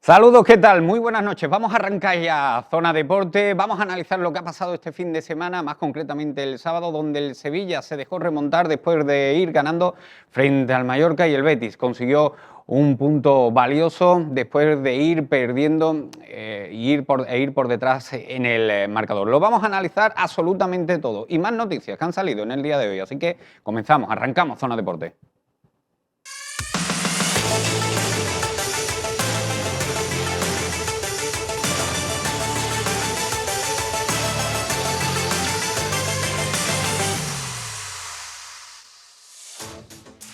Saludos, ¿qué tal? Muy buenas noches. Vamos a arrancar ya Zona Deporte. Vamos a analizar lo que ha pasado este fin de semana, más concretamente el sábado, donde el Sevilla se dejó remontar después de ir ganando frente al Mallorca y el Betis. Consiguió un punto valioso después de ir perdiendo e ir por detrás en el marcador. Lo vamos a analizar absolutamente todo y más noticias que han salido en el día de hoy. Así que comenzamos, arrancamos Zona Deporte.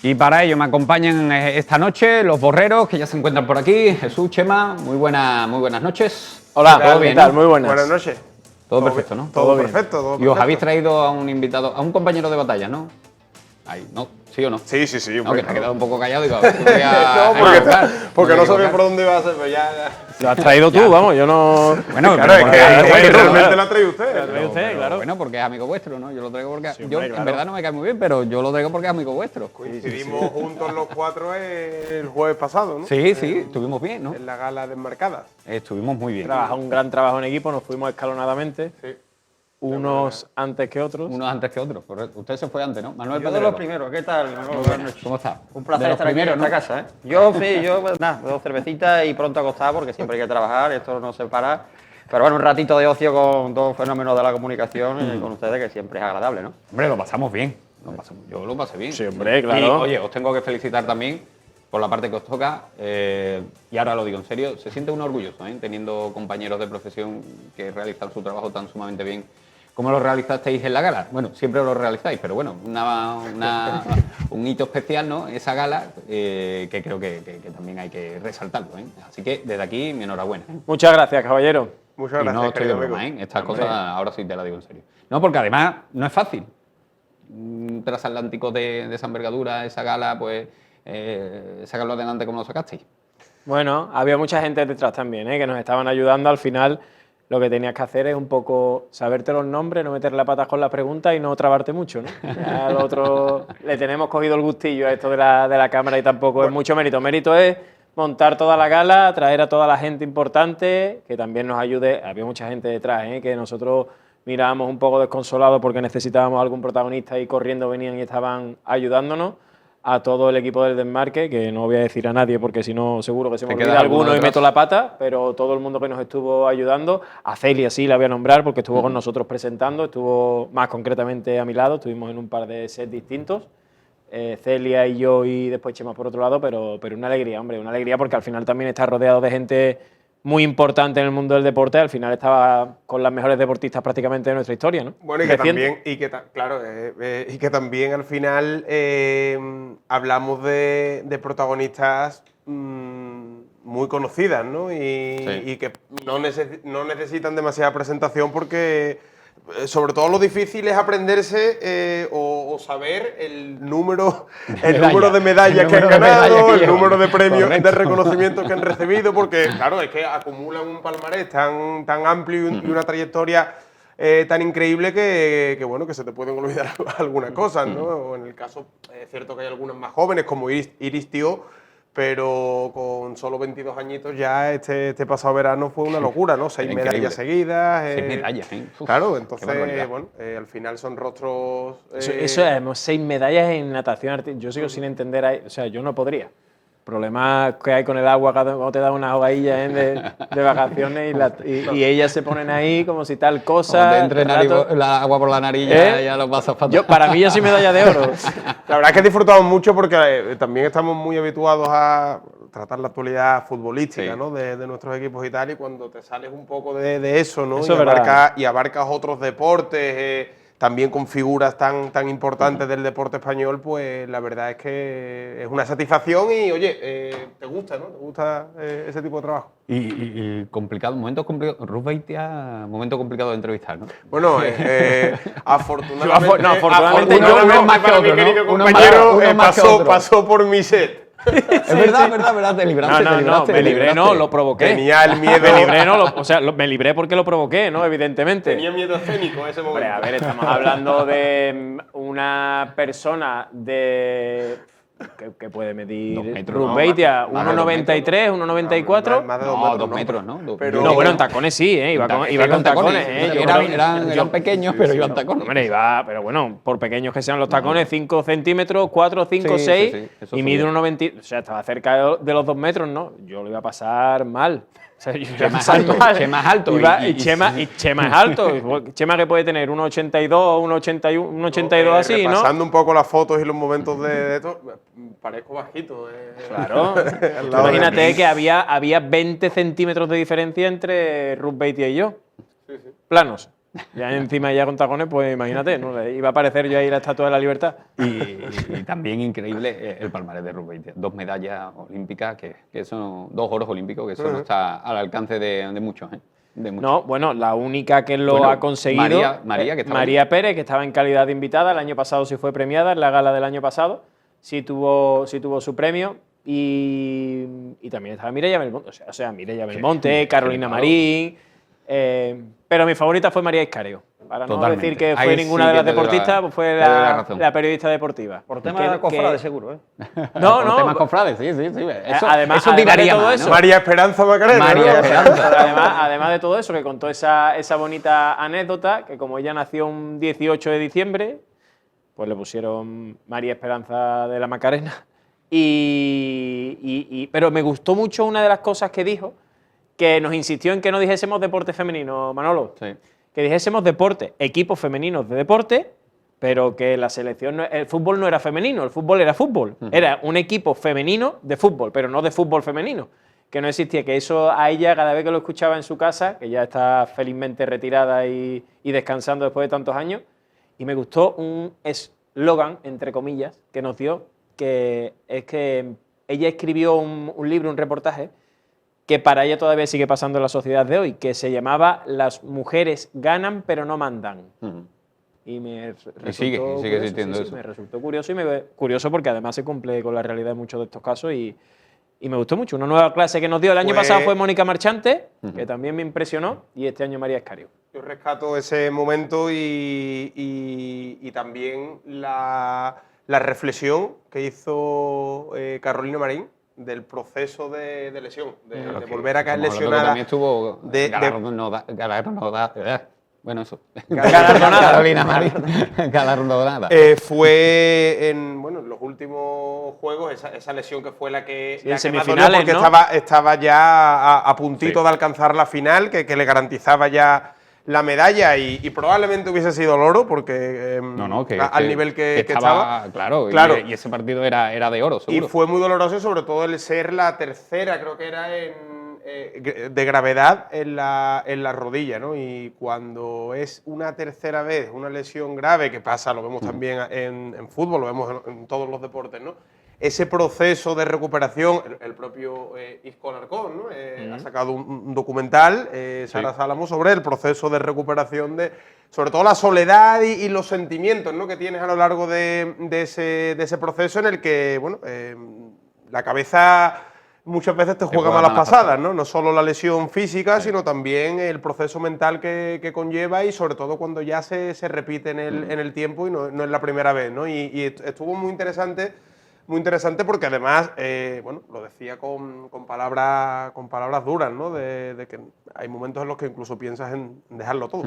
Y para ello me acompañan esta noche los borreros que ya se encuentran por aquí. Jesús, Chema, muy buenas noches. Hola, ¿todo bien? ¿qué tal? ¿No? Muy buenas. Buenas noches. Todo perfecto, ¿no? Todo bien. perfecto, todo Y os perfecto. habéis traído a un invitado, a un compañero de batalla, ¿no? Ahí, ¿no? ¿Sí o no? Sí. No, que te ha quedado un poco callado y digo, porque no sabía por dónde iba a ser, pero ya. Lo has traído tú, vamos, yo no. Bueno, Claro, es que realmente lo ha traído usted. Lo ha traído usted, claro. Bueno, porque es amigo vuestro, ¿no? Yo lo traigo porque Sí, yo hombre, en claro. verdad no me cae muy bien, pero yo lo traigo porque es amigo vuestro. Coincidimos juntos los cuatro el jueves pasado, ¿no? Sí, estuvimos bien, ¿no? En la gala desmarcada. Estuvimos muy bien. Un gran trabajo en equipo, nos fuimos escalonadamente, Sí. unos antes que otros. Unos antes que otros, correcto. Usted se fue antes, ¿no? Manuel Yo de Pedrero. los primeros, ¿qué tal? Buenas noches. ¿Cómo está? Un placer De los estar aquí primeros, en esta ¿no? casa, ¿eh? Yo sí, pues, nada, 2 cervecitas y pronto a acostar porque siempre hay que trabajar, esto no se para. Pero bueno, un ratito de ocio con dos fenómenos de la comunicación y con ustedes que siempre es agradable, ¿no? Hombre, lo pasamos bien. Yo lo pasé bien. Sí, hombre, claro. Y, oye, os tengo que felicitar también por la parte que os toca. Y ahora lo digo en serio, se siente uno orgulloso, teniendo compañeros de profesión que realizan su trabajo tan sumamente bien. ¿Cómo lo realizasteis en la gala? Bueno, siempre lo realizáis, pero bueno, un hito especial, ¿no? Esa gala, que creo que también hay que resaltarlo, Así que desde aquí, mi enhorabuena. Muchas gracias, caballero. Muchas Y gracias, no estoy de querido broma, amigo. Estas cosas ahora sí te las digo en serio. No, porque además no es fácil. Un transatlántico de esa envergadura, esa gala, pues sacarlo adelante como lo sacasteis. Bueno, había mucha gente detrás también, que nos estaban ayudando. Al final, lo que tenías que hacer es un poco saberte los nombres, no meter las patas con las preguntas y no trabarte mucho, ¿no? Ya al otro le tenemos cogido el gustillo a esto de la cámara y tampoco es mucho mérito. Mérito es montar toda la gala, traer a toda la gente importante, que también nos ayude. Había mucha gente detrás, que nosotros mirábamos un poco desconsolados porque necesitábamos algún protagonista y corriendo venían y estaban ayudándonos. A todo el equipo del Desmarque, que no voy a decir a nadie porque si no seguro que se me Te queda olvida alguno alguno y detrás. meto la pata, pero todo el mundo que nos estuvo ayudando. A Celia sí la voy a nombrar porque estuvo con nosotros presentando, estuvo más concretamente a mi lado, estuvimos en un par de sets distintos. Celia y yo y después Chema por otro lado, pero una alegría, hombre, una alegría porque al final también está rodeado de gente muy importante en el mundo del deporte, al final estaba con las mejores deportistas prácticamente de nuestra historia, ¿no? Bueno, y que Reciente. también, y que también al final hablamos de protagonistas muy conocidas, ¿no? Y que no necesitan demasiada presentación porque sobre todo lo difícil es aprenderse o saber el número de medallas que han ganado, el número de premios, de reconocimientos que han recibido, porque claro, es que acumulan un palmarés tan amplio y una trayectoria tan increíble que bueno, que se te pueden olvidar algunas cosas, ¿no? O en el caso, es cierto que hay algunas más jóvenes, como Iris Tío, pero con solo 22 añitos ya este pasado verano fue una locura, ¿no? 6 Increíble. medallas seguidas. 6 medallas, ¿eh? Uf, Claro, qué entonces, barbaridad. bueno, al final son rostros... Eso es, 6 medallas en natación artística. Yo sigo sin entender ahí, o sea, yo no podría. Problemas que hay con el agua cuando te da una hogadilla de vacaciones y ellas se ponen ahí como si tal cosa. Cuando te entre rato. la agua por la nariz, ya lo pasas fatal. Para mí yo soy medalla de oro. La verdad es que disfrutamos mucho porque también estamos muy habituados a tratar la actualidad futbolística, Sí. ¿no? de nuestros equipos y tal, y cuando te sales un poco de eso, ¿no? Eso es verdad. y abarcas otros deportes, también con figuras tan importantes del deporte español, pues la verdad es que es una satisfacción y, oye, te gusta, ¿no? Te gusta ese tipo de trabajo. Y complicado, momentos complicados. Ruth Beitia, momento complicado de entrevistar, ¿no? Bueno, afortunadamente, No, afortunadamente yo uno más que para otro, mi querido ¿no? Uno compañero más que otro. pasó por mi set. Es verdad, te libraste. No, me libré, no, lo provoqué. Tenía el miedo. Me libré, me libré porque lo provoqué, ¿no? Evidentemente. Tenía miedo escénico en ese momento. Hombre, a ver, estamos hablando de una persona que puede medir 2 metros, Ruth no, Beitia, más de 2 1,93, 1,94. Más de No, 2 metros. 2 metros, ¿no? Pero- No, bueno, en tacones sí, iba con tacones. Yo Eran, creo- eran pequeños, pero iban tacones. Hombre, iba, pero bueno, por pequeños que sean los tacones, 5 centímetros, 4, 5, Sí, 6, sí, eso y mide subía. 1,90, o sea, estaba cerca de los 2 metros, ¿no? Yo lo iba a pasar mal. O sea, yo lo iba a Chema es pasar alto, mal. Chema es alto, Y Chema es alto. Chema que puede tener 1,82, 1,81, 1,82 así, ¿no? Repasando un poco las fotos y los momentos de esto, parezco bajito. Claro. Al Tú lado de imagínate mí. que había 20 centímetros de diferencia entre Ruth Beitia y yo. Planos. Ya encima ya con tacones, pues imagínate, ¿no? Le iba a aparecer yo ahí la Estatua de la Libertad. Y también increíble el palmarés de Ruth Beitia. 2 medallas olímpicas, que son 2 oros olímpicos, que eso no está al alcance de muchos, ¿eh? De muchos. No, bueno, la única que lo Bueno, ha conseguido. María, que estaba María Pérez, que estaba en calidad de invitada. El año pasado sí fue premiada en la gala del año pasado. Sí tuvo su premio. Y también estaba Mireia Belmonte. O sea, Mireia Belmonte, Carolina flipado. Marín. Pero mi favorita fue María Iscario. Para no Totalmente. decir que Ahí fue sí ninguna de que las te doy la- deportistas, pues fue te doy la razón. la periodista deportiva. Por tema de cofrade, seguro, ¿eh? No, Por no. temas cofrades, sí. Eso, Además- eso además de tiraría todo más, eso- ¿no? María Esperanza Macarena. María ¿no? Esperanza. Además de todo eso, que contó esa bonita anécdota, que como ella nació un 18 de diciembre, pues le pusieron María Esperanza de la Macarena. Pero me gustó mucho una de las cosas que dijo, que nos insistió en que no dijésemos deporte femenino, Manolo. Sí. Que dijésemos deporte, equipos femeninos de deporte, pero que la selección, el fútbol no era femenino, el fútbol era fútbol. Era un equipo femenino de fútbol, pero no de fútbol femenino. Que no existía, que eso a ella, cada vez que lo escuchaba en su casa, que ya está felizmente retirada y descansando después de tantos años, y me gustó un eslogan, entre comillas, que nos dio, que es que ella escribió un libro, un reportaje, que para ella todavía sigue pasando en la sociedad de hoy, que se llamaba Las mujeres ganan pero no mandan. Ujú. Y me resultó sigue curioso, existiendo eso. me resultó curioso curioso porque además se cumple con la realidad de muchos de estos casos y me gustó mucho. Una nueva clase que nos dio el año pasado fue Mónica Marchante, que también me impresionó, y este año María Escario. Yo rescato ese momento y también la reflexión que hizo Carolina Marín del proceso de lesión, de volver a caer Estamos hablando que lesionada. También estuvo galardonada. Bueno, eso. Galardonada. Carolina Marín. Galardonada. Fue en los últimos juegos esa lesión que fue la que, Sí, la en que más semifinales, dolió porque ¿no? estaba ya a puntito Sí. de alcanzar la final, que le garantizaba ya la medalla y probablemente hubiese sido el oro porque al nivel que estaba. Claro, Claro. Y ese partido era de oro, Y seguro. fue muy doloroso, y sobre todo el ser la tercera, creo que era de gravedad en la rodilla, ¿no? Y cuando es una tercera vez una lesión grave, que pasa, lo vemos también en fútbol, lo vemos en todos los deportes, ¿no? Ese proceso de recuperación, el propio Isco Alarcón, ¿no? Ha sacado un documental, Sara Salamo, sobre el proceso de recuperación sobre todo la soledad y los sentimientos, ¿no? que tienes a lo largo de ese proceso en el que, la cabeza muchas veces te juega malas pasadas, ¿no? No solo la lesión física, sino también el proceso mental que conlleva, y sobre todo cuando ya se repite en el tiempo y no es la primera vez, ¿no? Y estuvo muy interesante porque además, lo decía con palabras duras, ¿no? De que hay momentos en los que incluso piensas en dejarlo todo.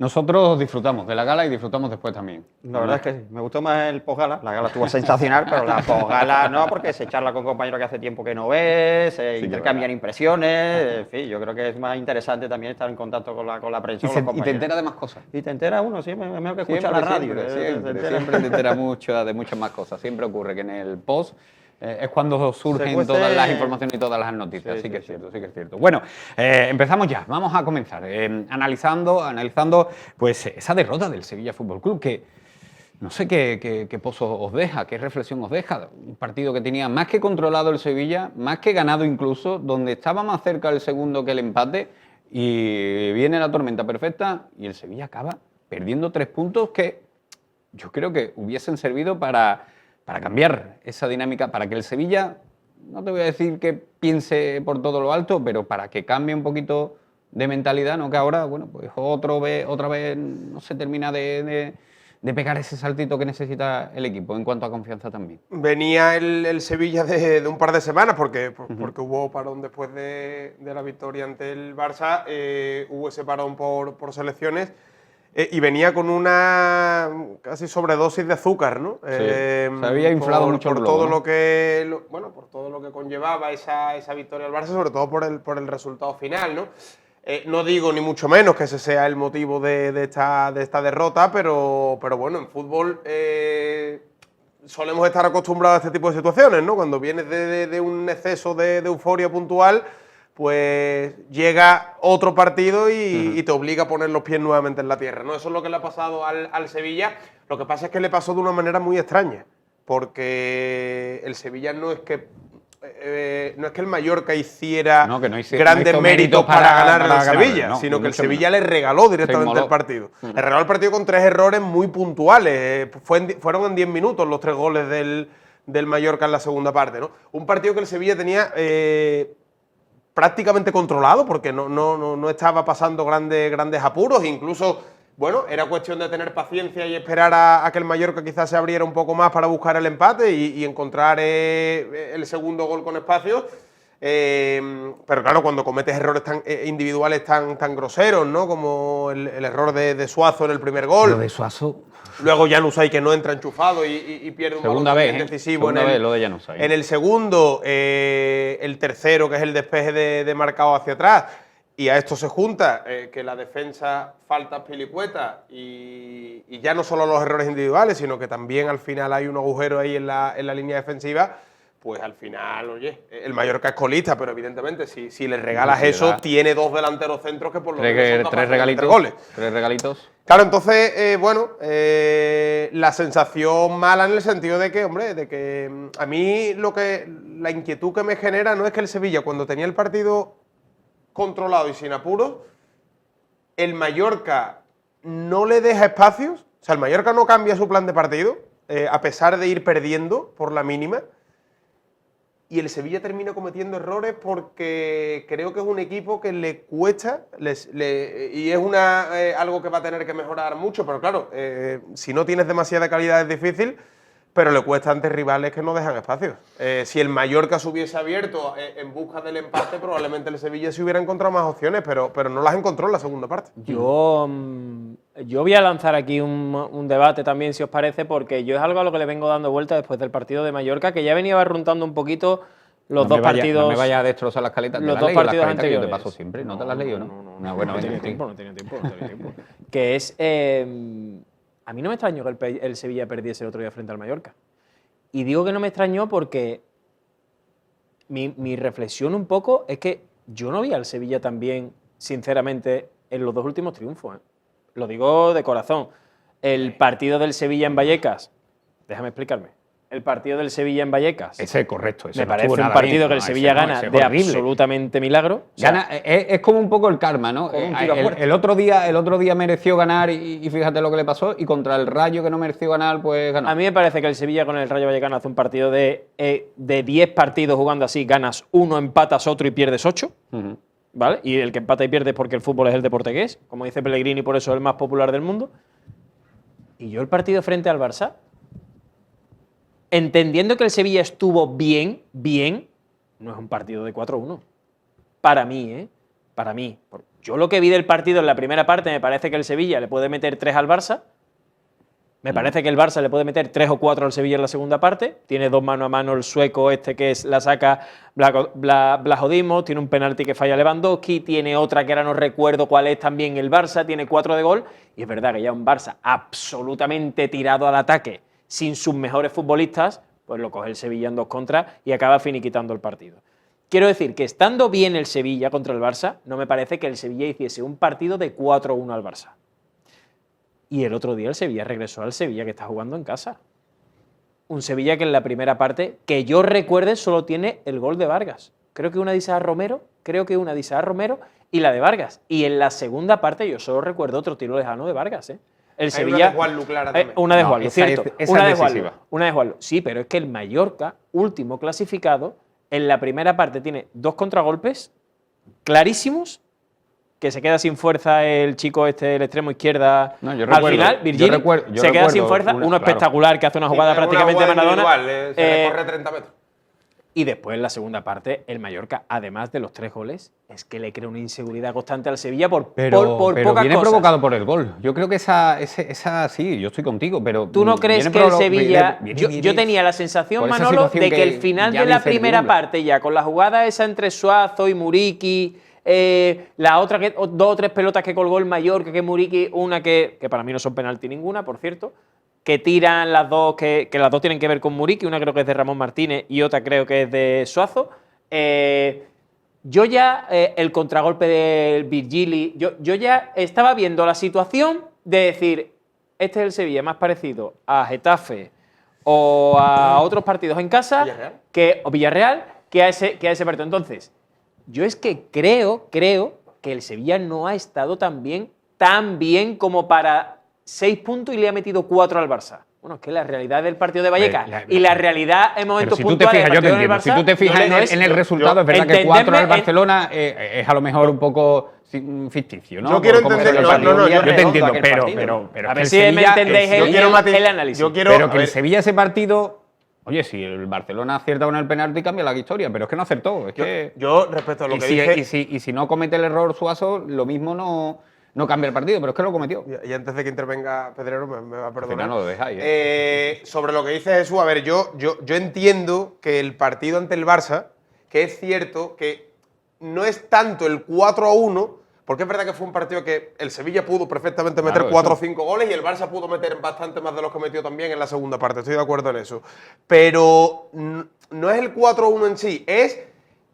Nosotros disfrutamos de la gala y disfrutamos después también. La verdad es que sí. Me gustó más el posgala. La gala estuvo sensacional, pero la posgala no, porque se charla con compañeros que hace tiempo que no ves, se intercambian impresiones. En fin, yo creo que es más interesante también estar en contacto con la prensa. Y con los te compañeros. entera de más cosas. Y te entera uno, sí, es mejor que escuchar la radio. Siempre te entera mucho de muchas más cosas. Siempre ocurre que en el post es cuando surgen cuece- todas las informaciones y todas las noticias. Sí, Sí, que sí, es cierto, sí que es cierto. Bueno, empezamos ya. Vamos a comenzar analizando pues esa derrota del Sevilla Fútbol Club, que no sé qué pozo os deja, qué reflexión os deja. Un partido que tenía más que controlado el Sevilla, más que ganado incluso, donde estaba más cerca el segundo que el empate, y viene la tormenta perfecta y el Sevilla acaba perdiendo 3 puntos que yo creo que hubiesen servido para cambiar esa dinámica, para que el Sevilla, no te voy a decir que piense por todo lo alto, pero para que cambie un poquito de mentalidad, ¿no? Que ahora, pues otra vez no se termina de de pegar ese saltito que necesita el equipo en cuanto a confianza también? Venía el Sevilla de un par de semanas, porque hubo parón después de la victoria ante el Barça, hubo ese parón por selecciones, y venía con una casi sobredosis de azúcar, ¿no? Sí, se había inflado mucho el por globo, todo ¿no? por todo lo que conllevaba esa victoria al Barça, sobre todo por el resultado final, ¿no? No digo ni mucho menos que ese sea el motivo de esta derrota, pero bueno, en fútbol solemos estar acostumbrados a este tipo de situaciones, ¿no? Cuando vienes de un exceso de euforia puntual, pues llega otro partido y te obliga a poner los pies nuevamente en la tierra, ¿no? Eso es lo que le ha pasado al Sevilla. Lo que pasa es que le pasó de una manera muy extraña, porque el Sevilla no es que el Mallorca hiciera grandes hizo méritos para ganarle al ganarle, Sevilla, no, sino ni que el mucho Sevilla menos. le regaló directamente inmoló. el partido. Le regaló el partido con 3 errores muy puntuales. Fueron en 10 minutos los 3 goles del Mallorca en la segunda parte, ¿no? Un partido que el Sevilla tenía prácticamente controlado, porque no estaba pasando grandes apuros, incluso, bueno, era cuestión de tener paciencia y esperar a que el Mallorca quizás se abriera un poco más para buscar el empate y encontrar el segundo gol con espacio. Pero claro, cuando cometes errores individuales tan groseros, ¿no? Como el error de Suazo en el primer gol. Lo de Suazo. Luego Januzaj, que no entra enchufado y pierde un Segunda balón vez, decisivo segunda vez lo de Januzaj. en el segundo, el tercero, que es el despeje de Marcao hacia atrás. Y a esto se junta que la defensa falta pilicueta y ya no solo los errores individuales, sino que también al final hay un agujero ahí en la línea defensiva. Pues al final, oye, el Mallorca es colista, pero evidentemente si le regalas eso, tiene 2 delanteros centros que por lo menos son capaces de meter goles. 3 regalitos. Claro, entonces, la sensación mala en el sentido de que, hombre, a mí la inquietud que me genera no es que el Sevilla, cuando tenía el partido controlado y sin apuros, el Mallorca no le deja espacios, o sea, el Mallorca no cambia su plan de partido, a pesar de ir perdiendo por la mínima. Y el Sevilla termina cometiendo errores porque creo que es un equipo que le cuesta y es algo que va a tener que mejorar mucho, pero claro, si no tienes demasiada calidad es difícil, pero le cuesta ante rivales que no dejan espacios. Si el Mallorca se hubiese abierto en busca del empate, probablemente el Sevilla se hubiera encontrado más opciones, pero no las encontró en la segunda parte. Yo voy a lanzar aquí un debate también, si os parece, porque yo es algo a lo que le vengo dando vuelta después del partido de Mallorca, que ya venía barruntando un poquito los dos partidos. No me vaya a destrozar las caletas. Los dos partidos anteriores. Que te paso siempre. ¿No te las has leído, no? No tenía tiempo. Que es. A mí no me extrañó que el Sevilla perdiese el otro día frente al Mallorca. Y digo que no me extrañó porque mi reflexión un poco es que yo no vi al Sevilla tan bien, sinceramente, en los 2 últimos triunfos. Lo digo de corazón. El partido del Sevilla en Vallecas, déjame explicarme. El partido del Sevilla en Vallecas. Ese es correcto. Me parece un partido que el Sevilla gana de absolutamente milagro. O sea, Gana, es como un poco el karma, ¿no? El otro día mereció ganar y fíjate lo que le pasó. Y contra el Rayo, que no mereció ganar, pues ganó. A mí me parece que el Sevilla con el Rayo Vallecano hace un partido de 10 partidos jugando así, ganas 1, empatas otro y pierdes 8. ¿Vale? Y el que empata y pierde es porque el fútbol es el deporte que es. Como dice Pellegrini, por eso es el más popular del mundo. Y yo el partido frente al Barça, entendiendo que el Sevilla estuvo bien, no es un partido de 4-1. Para mí, ¿eh? Para mí. Yo lo que vi del partido en la primera parte, me parece que el Sevilla le puede meter 3 al Barça. Me parece que el Barça le puede meter 3 o 4 al Sevilla en la segunda parte. Tiene 2 mano a mano el sueco que la saca Blahodimos. Tiene un penalti que falla Lewandowski. Tiene otra que ahora no recuerdo cuál es también el Barça. Tiene 4 de gol. Y es verdad que ya un Barça absolutamente tirado al ataque, sin sus mejores futbolistas, pues lo coge el Sevilla en 2 contras y acaba finiquitando el partido. Quiero decir que estando bien el Sevilla contra el Barça, no me parece que el Sevilla hiciese un partido de 4-1 al Barça. Y el otro día el Sevilla regresó al Sevilla que está jugando en casa. Un Sevilla que en la primera parte, que yo recuerde, solo tiene el gol de Vargas. Creo que una de Isaac Romero y la de Vargas. Y en la segunda parte yo solo recuerdo otro tiro lejano de Vargas, ¿eh? El Sevilla, una de Juanlu, clara también. Una de Juanlu, cierto. Esa Una de Juanlu. Sí, pero es que el Mallorca, último clasificado, en la primera parte tiene 2 contragolpes clarísimos que se queda sin fuerza el chico este, el extremo izquierda. No, yo al recuerdo, final, Virgili yo se queda sin recuerdo fuerza, uno claro. espectacular que hace una jugada prácticamente Una jugada Maradona. individual, se recorre 30 metros. Y después, en la segunda parte, el Mallorca, además de los 3 goles, es que le crea una inseguridad constante al Sevilla por pocas viene cosas. provocado por el gol. Yo creo que esa sí, yo estoy contigo, pero ¿Tú no crees viene que el provo- Sevilla... viene- yo tenía la sensación, por esa Manolo, situación de que el que final ya de de la primera incertidumbre. parte, ya con la jugada esa entre Suazo y Muriqui, la otra, que 2 o 3 pelotas que colgó el Mallorca, que Muriqui, una que para mí no son penalti ninguna, por cierto, que tiran las dos, que las dos tienen que ver con Muriqui, una creo que es de Ramón Martínez y otra creo que es de Suazo. Yo ya, el contragolpe del Virgili, yo ya estaba viendo la situación de decir, este es el Sevilla más parecido a Getafe o a otros partidos en casa, Villarreal, que a ese partido. Entonces, yo es que creo que el Sevilla no ha estado tan bien como para 6 puntos y le ha metido 4 al Barça. Bueno, es que la realidad del partido de Vallecas y la realidad en Pero momentos si tú te puntuales fijas, del yo te partido del entiendo. Si Barça, tú te fijas no es- en el resultado, es verdad que 4 al entenderme Barcelona es a lo mejor un poco ficticio, ¿no? Yo quiero Como entender- el no, partido. no, no, yo te redondo entiendo, aquel pero partido. es a que ver el si me Sevilla- entendéis Yo quiero el análisis. Yo quiero, Pero a que el ver, Sevilla ese partido, oye, si el Barcelona acierta con el penalti cambia la historia, pero es que no acertó. Es que, yo respecto a lo y, que si, dice… y si no comete el error Suazo, lo mismo no cambia el partido, pero es que lo cometió. Y antes de que intervenga Pedrero, me va a perdonar. final no lo dejáis, Sobre lo que dice Jesús, a ver, yo entiendo que el partido ante el Barça, que es cierto que no es tanto el 4-1, porque es verdad que fue un partido que el Sevilla pudo perfectamente meter Claro, 4 o eso. 5 goles y el Barça pudo meter bastante más de los que metió también en la segunda parte, estoy de acuerdo en eso. Pero no es el 4-1 en sí, es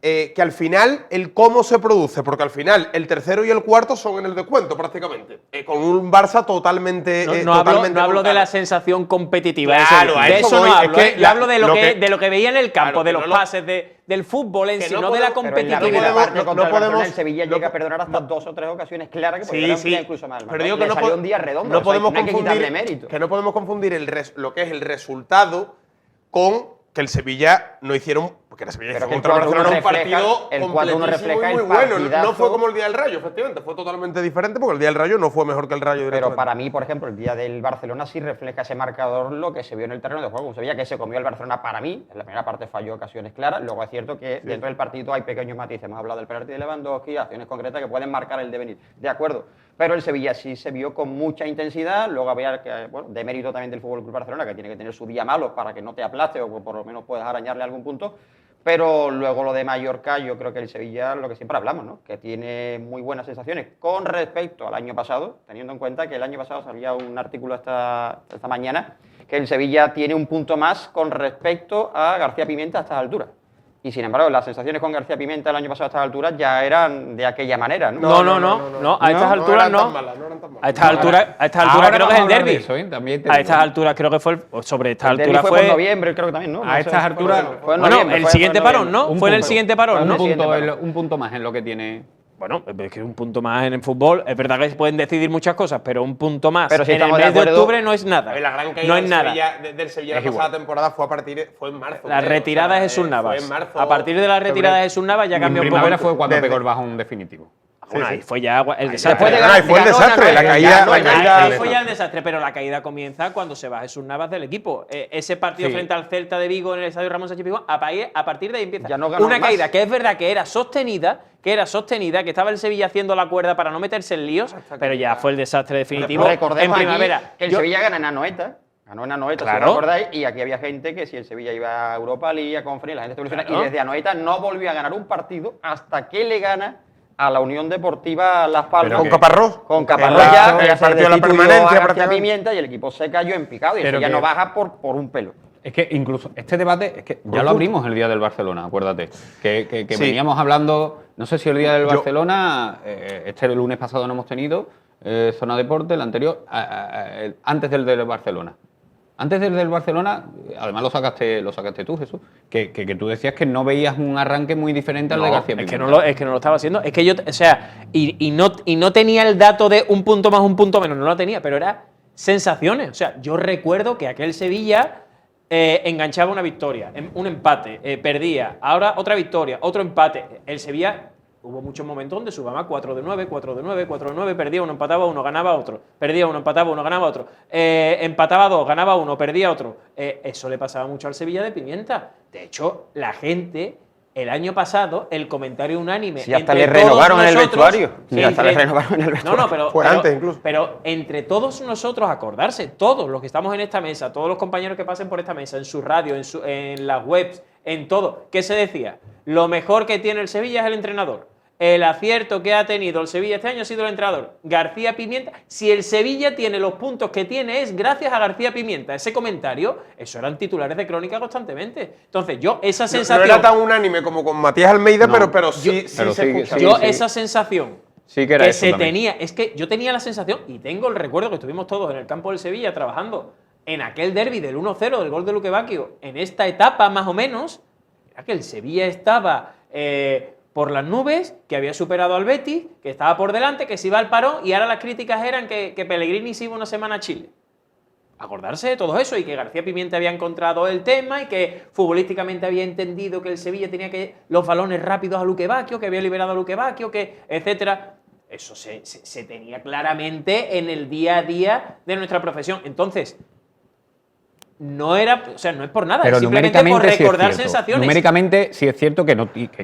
que al final el cómo se produce, porque al final el tercero y el cuarto son en el descuento prácticamente, con un Barça totalmente No hablo de brutal. la sensación competitiva. Claro, a de eso eso voy, no es hablo. que Yo hablo de lo lo que veía en el campo, Claro, de que los no lo- pases, del fútbol en que sí, no no de la podemos- Pero en la competitividad. primera parte no contra el Barcelona, podemos- el Sevilla no- llega a perdonar hasta 2 o 3 ocasiones claras que Sí, podrían sí. incluso más. Pero digo que Le no, salió un día redondo. no o sea, podemos no hay que quitarle confundir, mérito. que no podemos confundir lo que es el resultado con que el Sevilla no hicieron, porque el Sevilla Pero hizo que el contra el 4-1 Barcelona un refleja- partido el 4-1 completísimo refleja y muy el bueno. partidazo. No fue como el día del Rayo, efectivamente, fue totalmente diferente porque el día del Rayo no fue mejor que el Rayo Pero directamente. para mí, por ejemplo, el día del Barcelona sí refleja ese marcador lo que se vio en el terreno de juego. Un Sevilla que se comió el Barcelona para mí. En la primera parte falló ocasiones claras. Luego es cierto que dentro del partido hay pequeños matices. Hemos hablado del penalti de Lewandowski, acciones concretas que pueden marcar el devenir. De acuerdo. Pero el Sevilla sí se vio con mucha intensidad. Luego había, bueno, de mérito también del FC Barcelona, que tiene que tener su día malo para que no te aplaste o por lo menos puedas arañarle algún punto. Pero luego lo de Mallorca, yo creo que el Sevilla, lo que siempre hablamos, ¿no? Que tiene muy buenas sensaciones con respecto al año pasado, teniendo en cuenta que el año pasado salía un artículo esta mañana, que el Sevilla tiene un punto más con respecto a García Pimenta a estas alturas. Y sin embargo, las sensaciones con García Pimenta el año pasado a estas alturas ya eran de aquella manera, ¿no? No, a estas alturas eran no. tan malas, no eran tan malas. A estas alturas Ahora creo que vamos es el a hablar de derbi. eso, ¿eh? También te A digo. estas alturas creo que fue sobre estas El derbi alturas fue por fue. noviembre, creo que también, ¿no? A No sé, estas alturas- fue en Bueno, noviembre, el fue siguiente en parón, noviembre. ¿no? Fue en el siguiente parón, Un ¿no? un punto más en lo que tiene. Bueno, es que un punto más en el fútbol, es verdad que se pueden decidir muchas cosas, pero un punto más Pero si en el estamos de mes de acuerdo- octubre no es nada. La gran caída No es del nada. Sevilla Es la pasada igual. temporada fue en marzo. La creo, retirada o sea, de Jesús Navas. Fue en marzo, A partir de la retirada de Jesús Navas ya En cambió un poco. primavera fue cuando desde- pegó el bajón definitivo. Bueno, Sí, ahí sí. fue ya el desastre. Después de Ahí fue el ganó desastre, una la vez, caída. ya no, La ya- caída Ahí fue ya el desastre, pero la caída comienza cuando se va Jesús Navas del equipo. Ese partido Sí. frente al Celta de Vigo en el estadio Ramón Sánchez Pizjuán, a partir de ahí empieza Ya no ganó una más. caída que es verdad que era sostenida, que estaba el Sevilla haciendo la cuerda para no meterse en líos, pero ya fue el desastre definitivo en Recordemos primavera. aquí que el Yo- Sevilla gana en Anoeta. Ganó en Anoeta, Claro. si os acordáis, y aquí había gente que si el Sevilla iba a Europa League, a Conference, la gente estuvo ilusionada, Claro. y desde Anoeta no volvió a ganar un partido hasta que le gana a la Unión Deportiva Las Palmas. Con Caparrós. Con Caparrós En la- ya, en que el ya se partido de la destituyó permanencia, a García prácticamente. Pimienta y el equipo se cayó en picado y el Pero Sevilla que- no baja por un pelo. Es que incluso este debate, es que ya lo abrimos el día del Barcelona, acuérdate. Que Sí. veníamos hablando, no sé si el día del Yo- Barcelona, este el lunes pasado no hemos tenido, Zona Deporte, el anterior, antes del Barcelona. Antes del Barcelona, además lo sacaste tú, Jesús, que tú decías que no veías un arranque muy diferente al de García es que Pimienta. es que no lo estaba haciendo. Es que yo, o sea, y no tenía el dato de un punto más, un punto menos, no lo tenía, pero era sensaciones. O sea, yo recuerdo que aquel Sevilla enganchaba una victoria, un empate, perdía, ahora otra victoria, otro empate. El Sevilla hubo muchos momentos donde subaba 4 de 9, 4 de 9, 4 de 9, perdía uno, empataba uno, ganaba otro, perdía uno, empataba uno, ganaba otro, empataba dos, ganaba uno, perdía otro. Eso le pasaba mucho al Sevilla de Pimienta. De hecho, la gente, el año pasado, el comentario unánime. Sí, hasta le renovaron en el vestuario. Sí, Sí, hasta le renovaron en el vestuario. No, Fue antes incluso. pero entre todos nosotros, acordarse, todos los que estamos en esta mesa, todos los compañeros que pasen por esta mesa, en su radio, en las webs, en todo, ¿qué se decía? Lo mejor que tiene el Sevilla es el entrenador. El acierto que ha tenido el Sevilla este año ha sido el entrenador. García Pimienta, si el Sevilla tiene los puntos que tiene es gracias a García Pimienta. Ese comentario, eso eran titulares de crónica constantemente. Entonces yo esa sensación... No era tan unánime como con Matías Almeida, No, pero sí pero se sí, escuchaba. Yo sí. esa sensación Sí que era que eso se también. tenía, es que yo tenía la sensación, y tengo el recuerdo que estuvimos todos en el campo del Sevilla trabajando en aquel derbi del 1-0 del gol de Luque Bacchio, en esta etapa más o menos, era que el Sevilla estaba por las nubes, que había superado al Betis, que estaba por delante, que se iba al parón, y ahora las críticas eran que Pellegrini se iba una semana a Chile. Acordarse de todo eso, y que García Pimienta había encontrado el tema, y que futbolísticamente había entendido que el Sevilla tenía que los balones rápidos a Luque Bacchio, que había liberado a Luque Bacchio, que etcétera. Eso se tenía claramente en el día a día de nuestra profesión. Entonces, no era, o sea, no es por nada, Pero es simplemente por numéricamente sí es recordar cierto. sensaciones. Numéricamente sí es cierto que,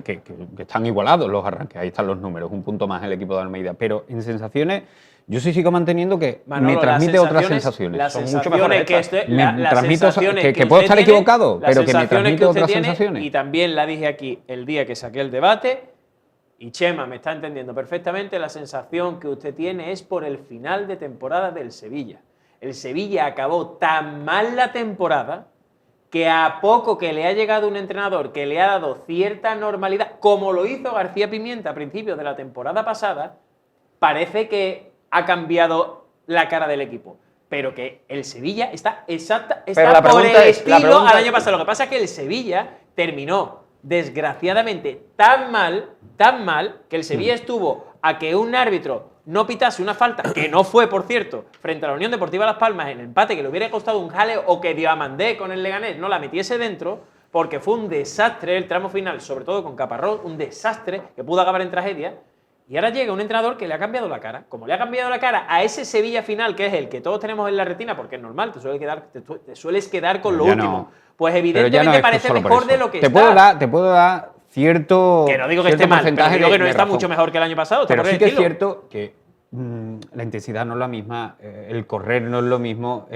que están igualados los arranques, ahí están los números, un punto más el equipo de Almeida, pero en sensaciones yo sí sigo manteniendo que Manolo, me transmite las otras sensaciones. Las sensaciones. Son mucho mejores sensaciones que estas. este- Me la- las transmito sensaciones que que puedo usted estar tiene, equivocado, las pero que me sensaciones transmite que usted otras tiene, sensaciones. y también la dije aquí el día que saqué el debate, y Chema me está entendiendo perfectamente, la sensación que usted tiene es por el final de temporada del Sevilla. El Sevilla acabó tan mal la temporada que a poco que le ha llegado un entrenador que le ha dado cierta normalidad, como lo hizo García Pimienta a principios de la temporada pasada, parece que ha cambiado la cara del equipo. Pero que el Sevilla está Pero la por el pregunta es- la estilo pregunta al es- año pasado. Lo que pasa es que el Sevilla terminó, desgraciadamente, tan mal, que el Sevilla estuvo a que un árbitro no pitase una falta, que no fue, por cierto, frente a la Unión Deportiva Las Palmas en el empate, que le hubiera costado un jaleo, o que Diamandé con el Leganés no la metiese dentro, porque fue un desastre el tramo final, sobre todo con Caparrós, un desastre que pudo acabar en tragedia. Y ahora llega un entrenador que le ha cambiado la cara. Como le ha cambiado la cara a ese Sevilla final, que es el que todos tenemos en la retina, porque es normal, te sueles quedar con lo Ya último. no. Pues Pero ya evidentemente no es parece solo por mejor eso. de lo que te está. puedo dar cierto Que no digo que cierto esté mal, pero porcentaje digo que no de está razón. mucho mejor que el año pasado. está Pero por sí que es decirlo. cierto que la intensidad no es la misma, el correr no es lo mismo.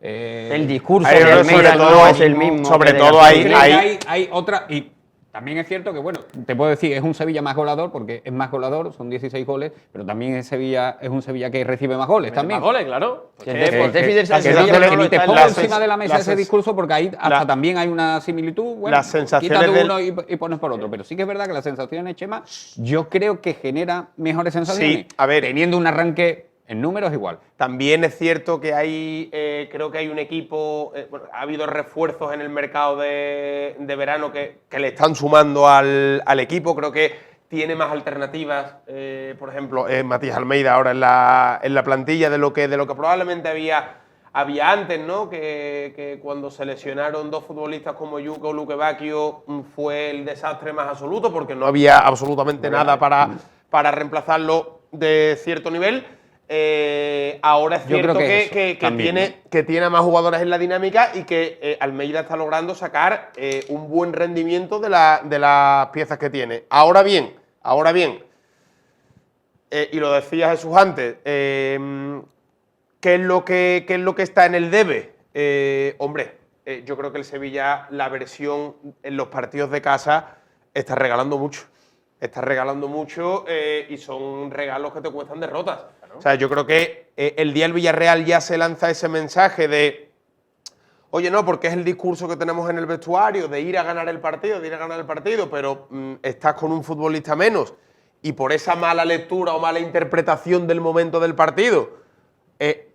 El discurso Hay- de sobre Almeida todo- no es el mismo. sobre que de todo García Creo hay- que hay otra. Y también es cierto que, bueno, te puedo decir, es un Sevilla más goleador porque es más goleador, son 16 goles, pero también es un Sevilla que recibe más goles Mete también. más goles, claro. Sí, el Porque- déficit de Que no sensaciones te, no ni te está en pongo la encima de la mesa las ese discurso porque ahí hasta la- también hay una similitud. Bueno, las sensaciones quítate del- uno y pones por otro. Pero sí que es verdad que las sensaciones, Chema, yo creo que genera mejores sensaciones. Sí, a ver. Teniendo un arranque en números igual. También es cierto que hay, creo que hay un equipo, bueno, ha habido refuerzos en el mercado de verano que le están sumando al equipo, creo que tiene más alternativas, por ejemplo, Matías Almeida ahora en la plantilla de lo que probablemente había antes, ¿no? Que cuando se lesionaron dos futbolistas como Yuka o Luque Bacchio fue el desastre más absoluto porque no había absolutamente nada para reemplazarlo de cierto nivel. Ahora es Yo cierto creo que eso que también, tiene a más jugadores en la dinámica y que Almeida está logrando sacar un buen rendimiento de las piezas que tiene. Ahora bien, y lo decía Jesús antes, ¿qué es lo que está en el debe? Hombre, yo creo que el Sevilla, la versión en los partidos de casa, está regalando mucho. Está regalando mucho y son regalos que te cuestan derrotas. O sea, yo creo que el día del Villarreal ya se lanza ese mensaje de, oye, no, porque es el discurso que tenemos en el vestuario de ir a ganar el partido, pero estás con un futbolista menos y por esa mala lectura o mala interpretación del momento del partido,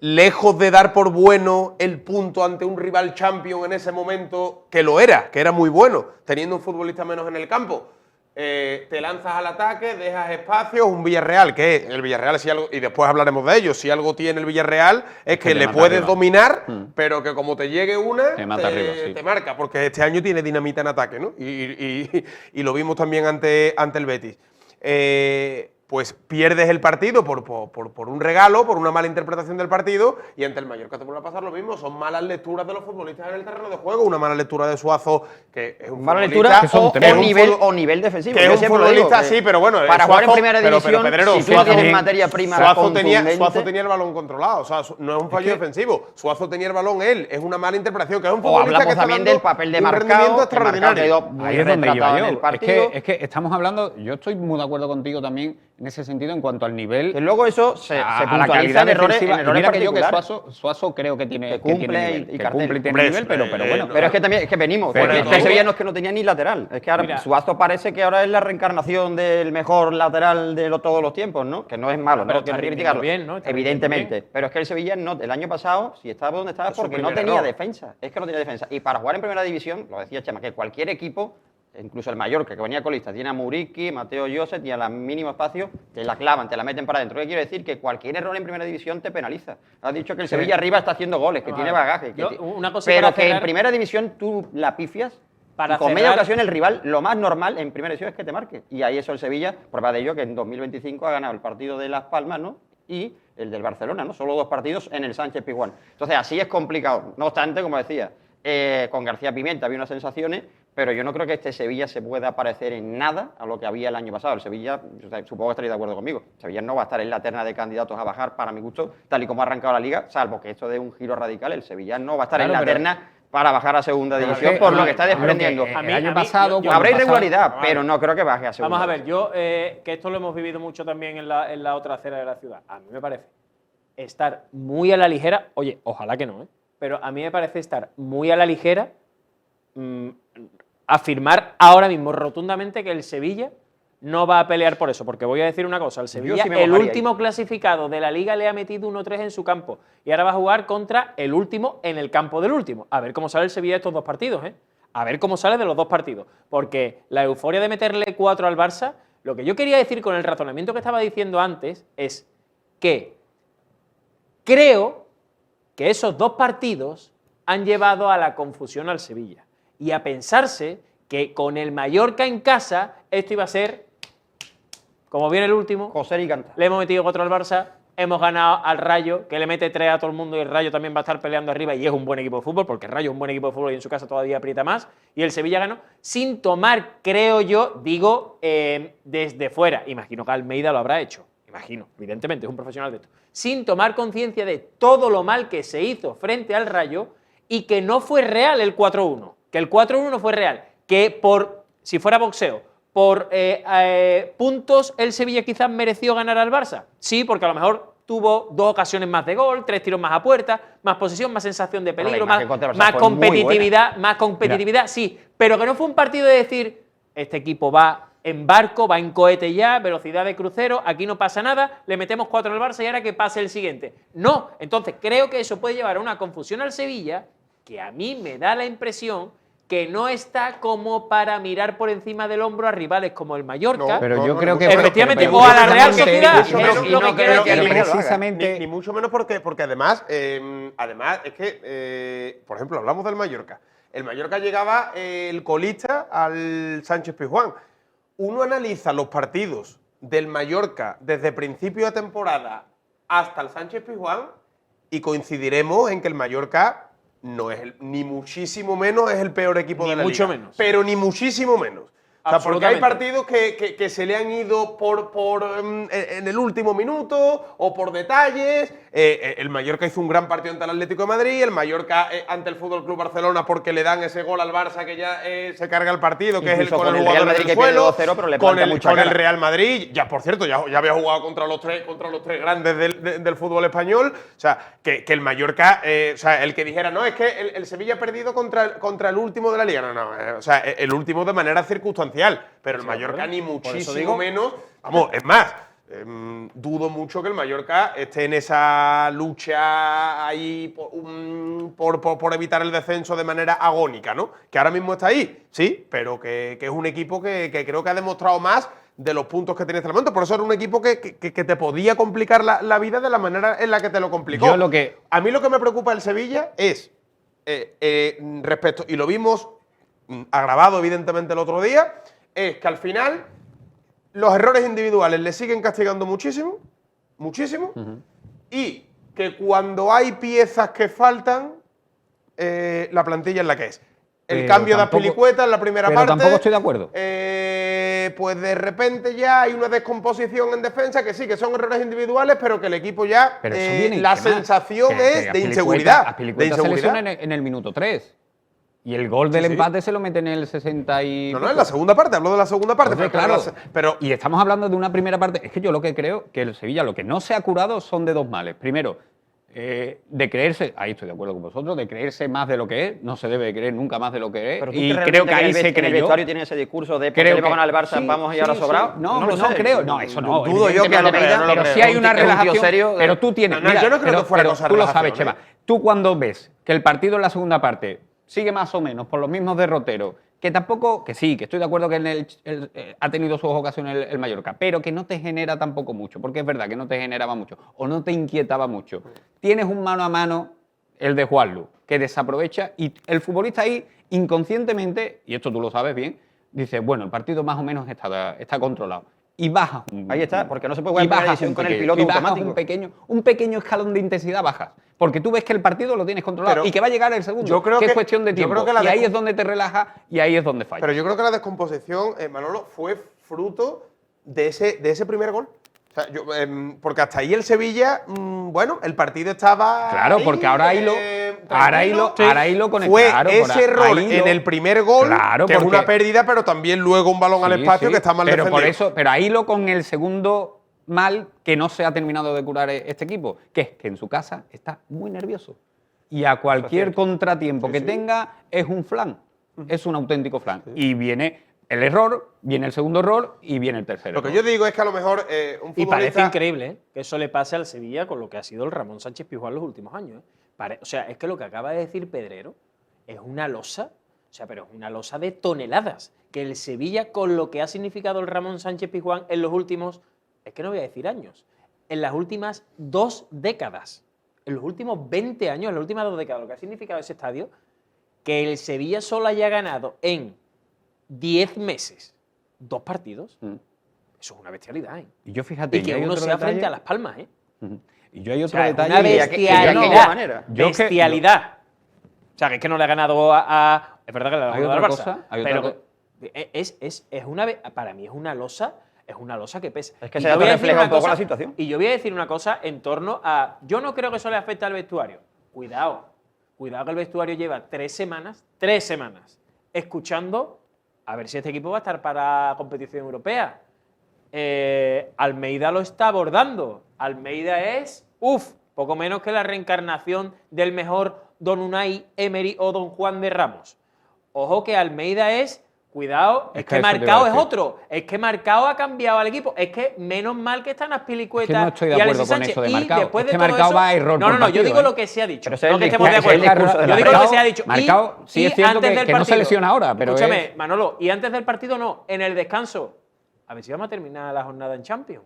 lejos de dar por bueno el punto ante un rival champion en ese momento, que era muy bueno, teniendo un futbolista menos en el campo, te lanzas al ataque, dejas espacios, un Villarreal, que el Villarreal, si algo, y después hablaremos de ello, si algo tiene el Villarreal es que te le mata puedes arriba. dominar, pero que como te llegue una, Te mata arriba, sí. te marca, porque este año tiene dinamita en ataque, ¿no? Y lo vimos también ante el Betis. pues pierdes el partido por un regalo, por una mala interpretación del partido, y ante el Mallorca te vuelve a pasar lo mismo. Son malas lecturas de los futbolistas en el terreno de juego, una mala lectura de Suazo, que es un Mala futbolista, lectura o nivel defensivo. que Yo es un siempre lo futbolista, digo, sí, pero bueno, para jugar en primera pero división, Pedrero, si tú no tienes materia prima Suazo tenía contundente, el balón controlado, o sea, no es un fallo defensivo. Suazo tenía el balón él, es una mala interpretación, que es un o futbolista que hablamos está también dando del papel de un Marcao, rendimiento que Marcao extraordinario. quedó muy Ahí es donde iba retratado en yo. el partido. Es que estamos hablando, yo estoy muy de acuerdo contigo también en ese sentido en cuanto al nivel. Que luego eso se a la puntualiza calidad en errores, defensiva. en Y mira que yo que particulares. Suazo creo que tiene Que cumple tiene nivel, y que Cartel. cumple y tiene Hombre, nivel, pero bueno. Pero es que también es que venimos. Pero Porque digo- este Sevilla no es que no tenía ni lateral. Es que ahora Mira. Suazo parece que ahora es la reencarnación del mejor lateral de todos los tiempos, ¿no? Que no es malo, Pero no quiero está criticarlo. rindiendo bien, ¿no? Está Evidentemente. rindiendo Pero es que el Sevilla no, el año pasado, si estaba donde estaba, Es su porque no primer tenía error. defensa. Es que no tenía defensa. Y para jugar en primera división, lo decía Chema, que cualquier equipo, incluso el Mallorca, que venía colista, tiene a Muriqui, Mateo Josep, y al mínimo espacio te la clavan, te la meten para adentro. ¿Qué quiero decir? Que cualquier error en primera división te penaliza. Has dicho que el Sevilla arriba está haciendo goles, que tiene bagaje. Yo, una cosa pero para que en cerrar- primera división tú la pifias. Para Y con cerrar- media ocasión el rival, lo más normal en primera división es que te marque. Y ahí eso el Sevilla, prueba de ello que en 2025 ha ganado el partido de Las Palmas, ¿no? Y el del Barcelona, ¿no? Solo 2 partidos en el Sánchez Pizjuán. Entonces así es complicado. No obstante, como decía, con García Pimienta había unas sensaciones, pero yo no creo que este Sevilla se pueda parecer en nada a lo que había el año pasado. El Sevilla, supongo que estaréis de acuerdo conmigo, el Sevilla no va a estar en la terna de candidatos a bajar, para mi gusto, tal y como ha arrancado la Liga, salvo que esto de un giro radical, el Sevilla no va a estar Claro, en la pero- terna para bajar a segunda división que- por lo a- que está a lo que- desprendiendo. el A mí- año a mí- pasado. yo- cuando Habrá pasaba- irregularidad, Vale. pero no creo que baje a segunda. Vamos a ver, yo, que esto lo hemos vivido mucho también en la otra acera de la ciudad. A mí me parece estar muy a la ligera, oye, ojalá que no, pero a mí me parece estar muy a la ligera afirmar ahora mismo rotundamente que el Sevilla no va a pelear por eso, porque voy a decir una cosa, al Sevilla sí me el mojaría último clasificado de la Liga le ha metido 1-3 en su campo y ahora va a jugar contra el último en el campo del último. A ver cómo sale el Sevilla de estos 2 partidos, a ver cómo sale de los 2 partidos, porque la euforia de meterle 4 al Barça, lo que yo quería decir con el razonamiento que estaba diciendo antes es que creo que esos 2 partidos han llevado a la confusión al Sevilla y a pensarse que con el Mallorca en casa esto iba a ser, como viene el último, Coser y cantar. le hemos metido 4 al Barça, hemos ganado al Rayo, que le mete 3 a todo el mundo y el Rayo también va a estar peleando arriba y es un buen equipo de fútbol, porque el Rayo es un buen equipo de fútbol y en su casa todavía aprieta más, y el Sevilla ganó, sin tomar, creo yo, digo, desde fuera, imagino que Almeida lo habrá hecho, imagino, evidentemente, es un profesional de esto, sin tomar conciencia de todo lo mal que se hizo frente al Rayo y que no fue real el 4-1, que el 4-1 no fue real, que si fuera boxeo, por puntos el Sevilla quizás mereció ganar al Barça. Sí, porque a lo mejor tuvo 2 ocasiones más de gol, 3 tiros más a puerta, más posesión, más sensación de Pero la peligro, imagen contra el Barça más fue competitividad, sí, pero que no fue un partido de decir, este equipo va en barco, va en cohete ya, velocidad de crucero, aquí no pasa nada, le metemos 4 al Barça y ahora que pase el siguiente. No, entonces creo que eso puede llevar a una confusión al Sevilla, que a mí me da la impresión que no está como para mirar por encima del hombro a rivales como el Mallorca. No, Pero yo no, creo no, que... efectivamente, pero o a la Real precisamente- Sociedad, mucho es menos, lo y no que creo quiero que decir. el Sevilla lo haga. precisamente... Ni mucho menos porque además, es que, por ejemplo, hablamos del Mallorca. El Mallorca llegaba el colista al Sánchez Pizjuán. Uno analiza los partidos del Mallorca desde principio de temporada hasta el Sánchez Pizjuán y coincidiremos en que el Mallorca no es ni muchísimo menos es el peor equipo Ni de la mucho liga. menos. Pero ni muchísimo menos. O sea, porque hay Absolutamente. partidos que se le han ido en el último minuto o por detalles. El Mallorca hizo un gran partido ante el Atlético de Madrid, el Mallorca ante el Fútbol Club Barcelona porque le dan ese gol al Barça que ya se carga el partido, que Incluso es con con el el Real jugador Madrid en que el pierde suelo, 2-0, pero le con planta mucha el cara. Real Madrid. Ya, por cierto, ya había jugado contra los tres grandes del fútbol español. O sea, que el Mallorca, o sea, el que dijera, no, es que el Sevilla ha perdido contra el último de la Liga. No, o sea, el último de manera circunstancial, pero el Sí, Mallorca hombre. ni Por eso muchísimo digo. menos. Vamos, es más, dudo mucho que el Mallorca esté en esa lucha ahí por evitar el descenso de manera agónica, ¿no? Que ahora mismo está ahí, sí, pero que es un equipo que creo que ha demostrado más de los puntos que tiene hasta el momento. Por eso era un equipo que te podía complicar la vida de la manera en la que te lo complicó. Yo lo que- A mí lo que me preocupa del Sevilla es respecto, y lo vimos agravado evidentemente el otro día, es que al final los errores individuales le siguen castigando muchísimo, muchísimo, y que cuando hay piezas que faltan, la plantilla es la que es. El cambio de Azpilicueta en la primera parte. Pero tampoco estoy de acuerdo. Pues de repente ya hay una descomposición en defensa, que sí, que son errores individuales, pero que el equipo ya, Pero eso viene, la ¿qué más? sensación es de Azpilicueta- inseguridad. Azpilicueta se lesiona en el minuto 3. Y el gol del empate se lo mete en el 60 y... No, en la segunda parte, hablo de la segunda parte. Entonces, pero claro, pero y estamos hablando de una primera parte. Es que yo lo que creo que el Sevilla lo que no se ha curado son de dos males. Primero, de creerse, ahí estoy de acuerdo con vosotros, de creerse más de lo que es. No se debe creer nunca más de lo que es. Pero tú Y realmente creo que en ahí el se en el creyó. vestuario tiene ese discurso de porque le van al Barça, sí, vamos a ir ahora sí, sobrado. sí. No, lo no sé. creo. No, eso no. Dudo yo que evidentemente Almeida, no lo creo, pero sí hay una es un tío relación serio. pero tú tienes. No, yo no creo que fuera pero cosa de tú lo relación, sabes, Chema. ¿eh? Tú cuando ves que el partido en la segunda parte sigue más o menos por los mismos derroteros, que tampoco, que sí, que estoy de acuerdo que ha tenido sus ocasiones el Mallorca, pero que no te genera tampoco mucho, porque es verdad que no te generaba mucho o no te inquietaba mucho. Tienes un mano a mano, el de Juanlu, que desaprovecha y el futbolista ahí inconscientemente, y esto tú lo sabes bien, dice, bueno, el partido más o menos está controlado. Y bajas Ahí está, porque no se puede jugar y en primera bajas división un con el pequeño, piloto y bajas automático. un pequeño escalón de intensidad bajas. Porque tú ves que el partido lo tienes controlado Pero y que va a llegar el segundo. yo creo que es que- cuestión de yo tiempo. creo que la y ahí descom- es donde te relajas y ahí es donde falla. Pero yo creo que la descomposición, Manolo, fue fruto de ese primer gol. O sea, porque hasta ahí el Sevilla, bueno, el partido estaba. Claro, porque ahora ahí lo conecta. Fue Claro, ese error ahí en el primer gol, Claro, que es porque- una pérdida, pero también luego un balón al Sí, espacio sí, que está mal pero defendido. por eso, pero ahí lo con el segundo mal que no se ha terminado de curar este equipo, que es que en su casa está muy nervioso. Y a cualquier contratiempo que tenga es un flan. Es un auténtico flan. Y viene el error, viene el segundo error y viene el tercero. Lo que yo digo es que a lo mejor un Y parece futbolista. increíble, ¿eh?, que eso le pase al Sevilla con lo que ha sido el Ramón Sánchez Pizjuán los últimos años. O sea, es que lo que acaba de decir Pedrero es una losa, o sea, pero es una losa de toneladas. Que el Sevilla, con lo que ha significado el Ramón Sánchez Pizjuán en los últimos, es que no voy a decir años, en las últimas 2 décadas, en los últimos 20 años, en las últimas 2 décadas, lo que ha significado ese estadio, que el Sevilla solo haya ganado en 10 meses 2 partidos, eso es una bestialidad, ¿eh? Y yo fíjate, Y que hay uno otro sea detalle. frente a Las Palmas, ¿eh? Y yo hay O otro sea, es detalle. una y de aquella bestialidad. manera. Yo que- Bestialidad. O sea, que es que no le ha ganado es verdad que le ha Hay ganado otra al Barça. cosa, hay otra pero para mí es una losa que pesa. Es que Y se yo voy a decir refleja una un poco cosa- la situación. Y yo voy a decir una cosa en torno a. Yo no creo que eso le afecte al vestuario. Cuidado que el vestuario lleva 3 semanas, escuchando a ver si este equipo va a estar para competición europea. Almeida lo está abordando. Almeida es, poco menos que la reencarnación del mejor Don Unai Emery o Don Juan de Ramos. Ojo que Almeida es, cuidado, Es es que que eso te iba a Marcao es decir. otro. Es que Marcao ha cambiado al equipo. Es que menos mal que están Azpilicueta Es que no estoy de y acuerdo Alexis con Sánchez. eso de Y Marcao. después Es de que todo Marcao eso- va a error No, por yo partido, digo ¿eh? lo que se ha dicho. Pero ese es No el que estemos de discurso, acuerdo. es el discurso de Yo digo lo que Marcao. se ha dicho. Marcao, sí es y cierto antes que del no se partido- lesiona ahora, pero Escúchame, es- Manolo, y antes del partido no, en el descanso. A ver si vamos a terminar la jornada en Champions.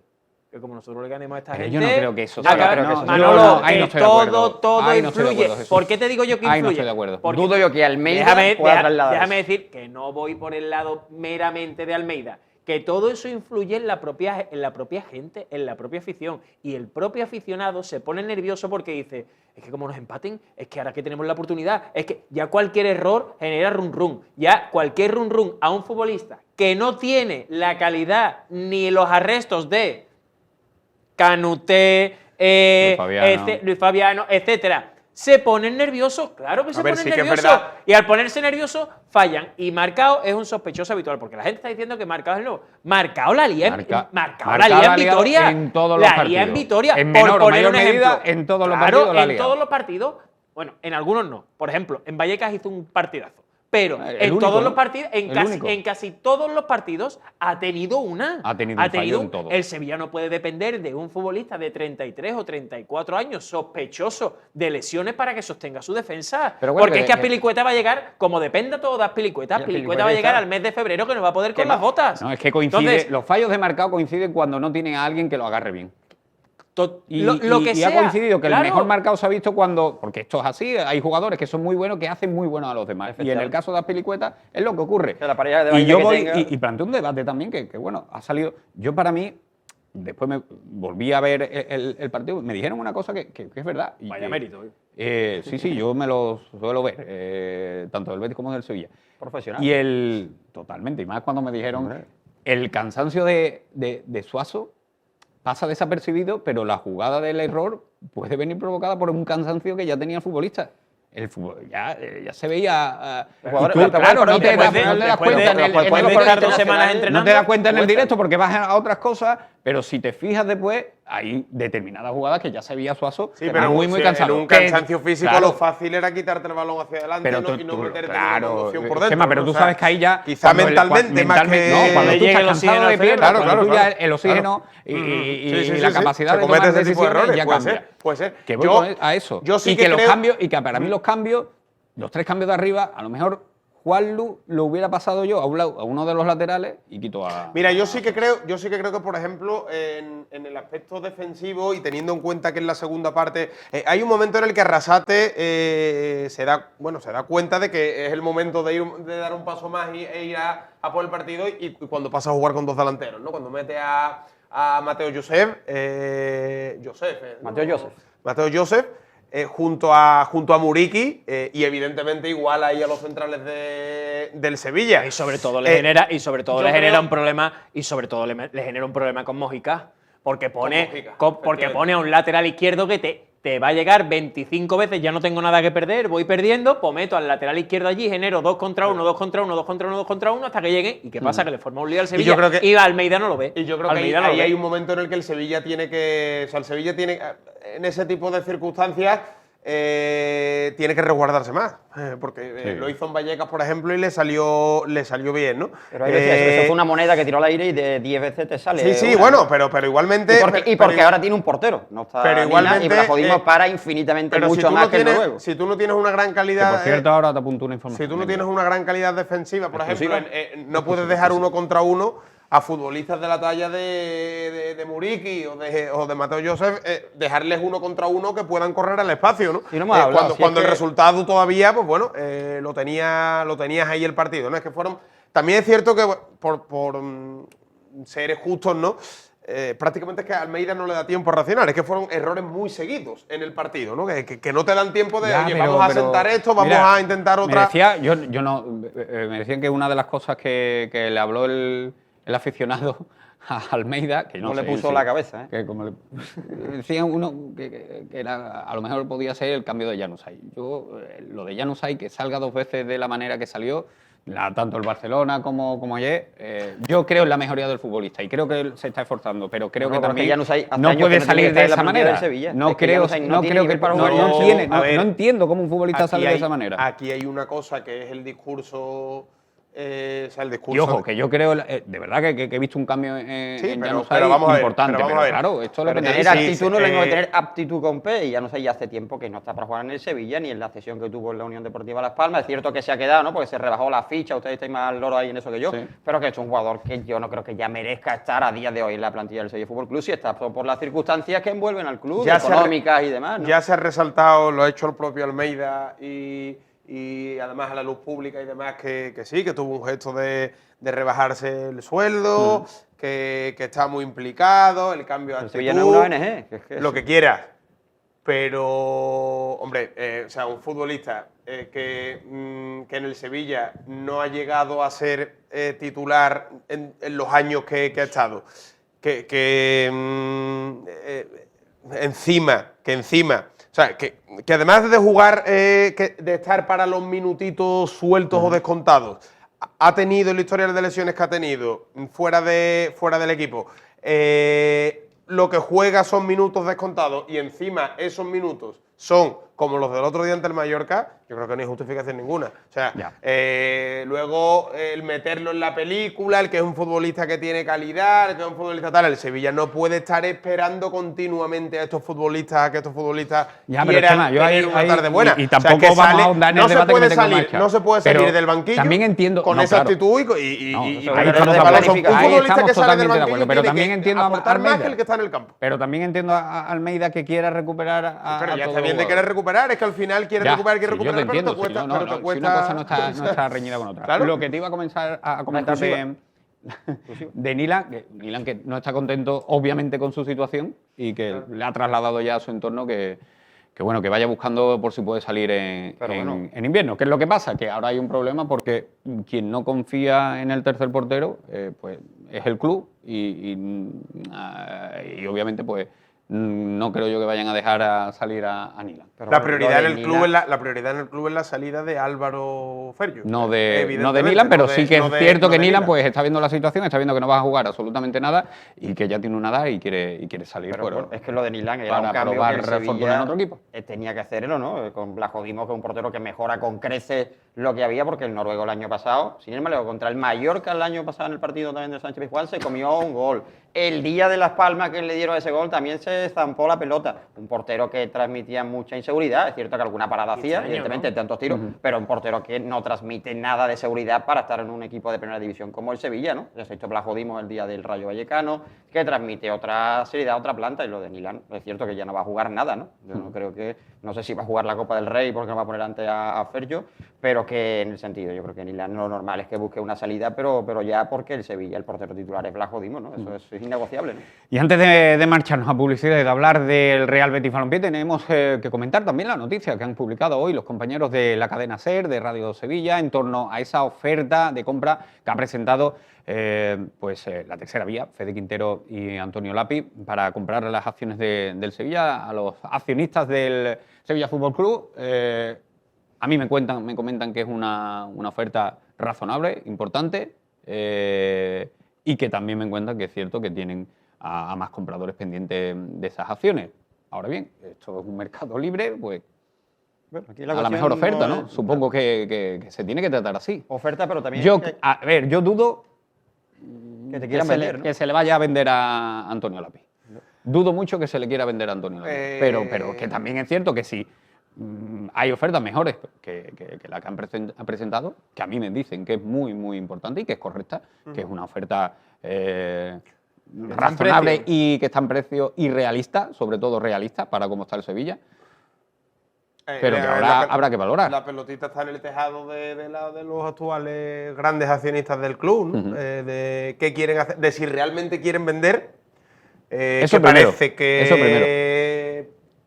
Que como nosotros le ganemos a esta Pero gente. yo no creo que eso sea, acaba- creo que eso- Manolo, yo no, ahí no que estoy de acuerdo. todo Ahí no estoy de influye. acuerdo, Jesús. ¿Por qué te digo yo que Ahí influye? no estoy de acuerdo. Porque- Dudo yo que Almeida Déjame, pueda trasladar déjame eso. decir que no voy por el lado meramente de Almeida, que todo eso influye en la propia gente, en la propia afición. Y el propio aficionado se pone nervioso porque dice, es que como nos empaten, es que ahora que tenemos la oportunidad, es que ya cualquier error genera run run. Ya cualquier run run a un futbolista que no tiene la calidad ni los arrestos de Canuté, Luis Fabiano, etcétera, se ponen nerviosos, claro que se ver, ponen sí que es nerviosos. verdad. Y al ponerse nerviosos, fallan. Y Marcao es un sospechoso habitual, porque la gente está diciendo que Marcao es el nuevo. Marcao la lía Marcao la lía la ha en liado Vitoria. en todos los La lía en partidos. Vitoria. En por menor o poner mayor un ejemplo. medida, en todos los Claro, partidos la ha en liado. todos los partidos. Bueno, en algunos no. Por ejemplo, en Vallecas hizo un partidazo. Pero El en único, todos ¿no? los partidos, El único. en casi todos los partidos, ha tenido una. Ha tenido un fallo en todo. El Sevilla no puede depender de un futbolista de 33 o 34 años sospechoso de lesiones para que sostenga su defensa. Pero bueno, porque es que que- Azpilicueta va a llegar, como dependa todo de Azpilicueta, Azpilicueta va a llegar al mes de febrero que no va a poder con las botas. No, es que coincide, Entonces, los fallos de Marcao coinciden cuando no tiene a alguien que lo agarre bien. Y, lo que y ha sea, coincidido que claro. el mejor marcado se ha visto cuando, porque esto es así, hay jugadores que son muy buenos que hacen muy buenos a los demás. Y en el caso de Azpilicueta es lo que ocurre. Que la pareja de Y baile yo que voy tenga- y planteo un debate también que, bueno, ha salido. Yo para mí, después me volví a ver el partido, me dijeron una cosa que es verdad. Y Vaya que, mérito. sí, yo me lo suelo ver, tanto del Betis como del Sevilla. Profesional. Y totalmente, y más cuando me dijeron, el cansancio de Suazo pasa desapercibido, pero la jugada del error puede venir provocada por un cansancio que ya tenía el futbolista. El fútbol ya se veía. El jugador- y tú, claro, no te das después cuenta en el- después en de el- estar 2 semanas no te entrenando, das cuenta en el cuesta. directo porque vas a otras cosas, pero si te fijas después, hay determinadas jugadas que ya se veía Suazo Sí, pero muy sí, cansado. en un Que- cansancio físico claro, lo fácil era quitarte el balón hacia adelante pero y no meterte en claro, una conducción por dentro. Chema, pero ¿no? tú O sea, sabes que ahí ya quizá mentalmente más que no, cuando tú llegue estás el cansado oxígeno de al piernas, cerebro, cuando tú claro, ya el oxígeno y Sí, sí, la sí, capacidad se de comete tomar ese tipo de decisiones errores, ya puede cambia. ser, puede ser. Que voy a eso. yo sí y que que los creo- cambios, y que para mí los cambios, los 3 cambios de arriba, a lo mejor Juanlu lo hubiera pasado yo a uno de los laterales y quito a. Mira, yo sí que creo que, por ejemplo, en el aspecto defensivo y teniendo en cuenta que en la segunda parte hay un momento en el que Arrasate se da cuenta de que es el momento de dar un paso más e ir a por el partido y cuando pasa a jugar con 2 delanteros, ¿no? Cuando mete a Mateo Joseph, Mateo Joseph. Junto a Muriqui y evidentemente igual ahí a los centrales del Sevilla. Y sobre todo le Eh, genera, yo le genera creo- un problema, y sobre todo le genera un problema con Mojica. Porque pone, Mojica, porque efectivamente. pone a un lateral izquierdo que te va a llegar 25 veces, ya no tengo nada que perder, voy perdiendo, pues meto al lateral izquierdo allí, genero 2 contra 1, 2 contra 1, 2 contra 1, 2 contra 1, hasta que llegue. ¿Y qué pasa? Que le forma un lío al Sevilla. yo creo que- y Almeida no lo ve. Y yo creo que Almeida no lo ahí ve. hay un momento en el que el Sevilla tiene que. O sea, el Sevilla tiene. En ese tipo de circunstancias. Tiene que resguardarse más. Porque lo hizo en Vallecas, por ejemplo, y le salió bien, ¿no? Pero hay veces eso fue una moneda que tiró al aire y de 10 veces te sale. Sí, una, bueno, ¿no? pero igualmente. Y porque ahora tiene un portero. No está pero ni nada, igualmente, y Brajodismo para infinitamente pero mucho si tú más no que el tienes, noruego. si tú no tienes una gran Que, calidad. por cierto, ahora te apunto una información. Si tú no tienes una gran calidad defensiva, por ejemplo, ¿Exclusiva? no puedes dejar 1 contra 1 a futbolistas de la talla de Muriqui o de Mateo Joseph, dejarles 1 contra 1 que puedan correr al espacio, ¿no? Sí, no hemos hablado, Cuando si es el que- resultado todavía, pues bueno, lo tenías ahí el partido, ¿no? Es que fueron. También es cierto que por ser justos, ¿no? Prácticamente es que a Almeida no le da tiempo a reaccionar, es que fueron errores muy seguidos en el partido, ¿no? Que no te dan tiempo de, Ya, oye, pero- vamos a pero, sentar esto, vamos mira, a intentar otra. Me decía, yo no, me decían que una de las cosas que le habló el aficionado a Almeida, que no No le sé, puso sí, la cabeza, ¿eh? que como decían uno que era, a lo mejor podía ser el cambio de Januzaj. Yo, lo de Januzaj, que salga 2 veces de la manera que salió, tanto el Barcelona como ayer, yo creo en la mejoría del futbolista y creo que él se está esforzando, pero creo No, que pero es que también Januzaj hace no años puede que no tiene salir que de estar en la esa plantilla del manera. Sevilla. No Es que creo, Januzaj no no tiene creo nivel que para no, jugar. no tiene, A no, ver, no entiendo cómo un futbolista Aquí sale de hay- esa manera. Aquí hay una cosa que es el discurso. O sea, el discurso. Y ojo, que yo creo, de verdad que he visto un cambio en Sí, pero Januzaj vamos a ver, importante, pero vamos a ver. claro, esto lo Pero que tener sí, actitud no es lo mismo que eh, tener aptitud con P, y ya no sé, ya hace tiempo que no está para jugar en el Sevilla ni en la cesión que tuvo en la Unión Deportiva Las Palmas. Es cierto que se ha quedado, ¿no? Porque se rebajó la ficha, ustedes estáis más al loro ahí en eso que yo, Sí. pero que es un jugador que yo no creo que ya merezca estar a día de hoy en la plantilla del Sevilla Fútbol Club, si está por las circunstancias que envuelven al club, Ya se ha económicas y demás, ¿no? Ya se ha resaltado, lo ha hecho el propio Almeida y además a la luz pública y demás, que sí, que tuvo un gesto de rebajarse el sueldo, que está muy implicado, el cambio de El actitud, Sevilla no es una ONG, que es que lo que quieras. Pero, hombre, o sea, un futbolista que en el Sevilla no ha llegado a ser titular en los años que ha estado, encima, o sea, que además de jugar, de estar para los minutitos sueltos o descontados, ha tenido el historial de lesiones que ha tenido fuera del equipo, lo que juega son minutos descontados y encima esos minutos son como los del otro día ante el Mallorca, yo creo que no hay justificación ninguna. O sea, Ya. luego el meterlo en la película, el que es un futbolista que tiene calidad, el que es un futbolista tal, el Sevilla no puede estar esperando continuamente a estos futbolistas, a que estos futbolistas Ya, pero quieran Chema, yo tener una tarde buena. y O sea, tampoco que vamos sale- a ahondar en no el se debate que puede me tengo salir, marcha. no se puede Pero salir del banquillo también entiendo, con no, esa claro. actitud No, y ahí un estamos de balón, acuerdo. un Ahí futbolista estamos que sale del totalmente de banquillo acuerdo, pero tiene también que entiendo a aportar más Almeida. que el que está en el campo. Pero también entiendo a Almeida que quiera recuperar a Pero ya todos está bien los de querer jugadores. recuperar, es que al final quiere Ya, recuperar, sí, yo te pero entiendo, te cuesta, sí, no, pero no, te cuesta. si una cosa no está reñida con otra. Claro. Lo que te iba a comenzar a comentar de Nilan, que no está contento obviamente con su situación y que le ha trasladado ya a su entorno que bueno, que vaya buscando por si puede salir Pero bueno. en invierno. ¿Qué es lo que pasa? Que ahora hay un problema porque quien no confía en el tercer portero, pues es el club y obviamente pues no creo yo que vayan a dejar a salir a Nilan. Pero La lo prioridad, de en el club es la prioridad en el club es la salida de Álvaro Ferriu. No de Evidentemente, Nilan, pero no de- sí que no es de- cierto no que de Nilan pues está viendo la situación, está viendo que no va a jugar absolutamente nada y que ya tiene una edad y quiere salir. Pero fuera. bueno, es que lo de Nilan era para un cambio probar que el fortuna Sevilla en otro equipo. Tenía que hacerlo, ¿no? Con Blajo Dimos, que es un portero que mejora con creces lo que había, porque el noruego el año pasado, sin ir más lejos, contra el Mallorca el año pasado en el partido también de Sánchez Pizjuán, se comió un gol. El día de Las Palmas que le dieron ese gol también se zampó la pelota. Un portero que transmitía mucha inseguridad, es cierto que alguna parada hacía, evidentemente, tantos tiros, pero un portero que no transmite nada de seguridad para estar en un equipo de primera división como el Sevilla, ¿no? Ya se ha hecho Blajo Dimos el día del Rayo Vallecano, que transmite otra seriedad, otra planta, y lo de Nilan, es cierto que ya no va a jugar nada, ¿no? Yo no creo que, no sé si va a jugar la Copa del Rey porque no va a poner ante a Ferjo, pero que en el sentido, yo creo que Nilan lo normal es que busque una salida, pero ya porque el Sevilla, el portero titular es Blajo Dimos, ¿no? Eso es innegociable, ¿no? Y antes de marcharnos a publicidad y de hablar del Real Betis Balompié, tenemos que comentar también la noticia que han publicado hoy los compañeros de la cadena SER, de Radio Sevilla, en torno a esa oferta de compra que ha presentado la tercera vía, Fede Quintero y Antonio Lapi, para comprar las acciones del Sevilla a los accionistas del Sevilla Fútbol Club. A mí me comentan que es una oferta razonable, importante, y que también me cuentan que es cierto que tienen a más compradores pendientes de esas acciones. Ahora bien, esto es un mercado libre, pues Bueno, aquí a la cuestión mejor oferta, no ¿no? es- Supongo que se tiene que tratar así. Oferta, pero también Yo, que a ver, yo dudo te quieran vender, ¿no? que se le vaya a vender a Antonio Lapi. Dudo mucho que se le quiera vender a Antonio Lapi. Pero que también es cierto que si hay ofertas mejores que la que han presentado, que a mí me dicen que es muy, muy importante y que es correcta, que es una oferta razonable precio. y que está en precio y realista, sobre todo realista para cómo está el Sevilla. Pero que ahora habrá que valorar. La pelotita está en el tejado de los actuales grandes accionistas del club, ¿no? De qué quieren hacer, de si realmente quieren vender. Eso que primero, parece que eso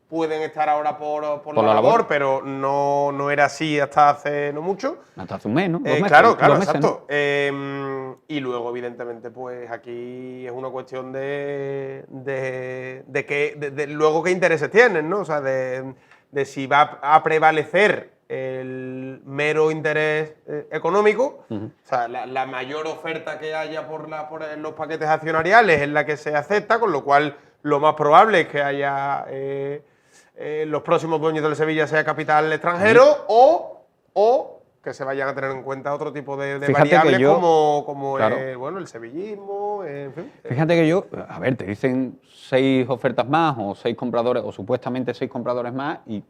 pueden estar ahora por la la labor. labor, pero no era así hasta hace no mucho. Hasta hace un mes, ¿no? 2 meses, Claro, 2 meses, ¿no? exacto. Y luego, evidentemente, pues aquí es una cuestión de luego qué intereses tienen, ¿no? O sea, de si va a prevalecer el mero interés económico, o sea, la mayor oferta que haya por los paquetes accionariales es la que se acepta, con lo cual lo más probable es que haya los próximos dueños del Sevilla sea capital extranjero o que se vayan a tener en cuenta otro tipo de Fíjate que variables yo- como claro. el sevillismo, en fin. Fíjate que yo, a ver, te dicen 6 ofertas más o 6 compradores, o supuestamente 6 compradores más, y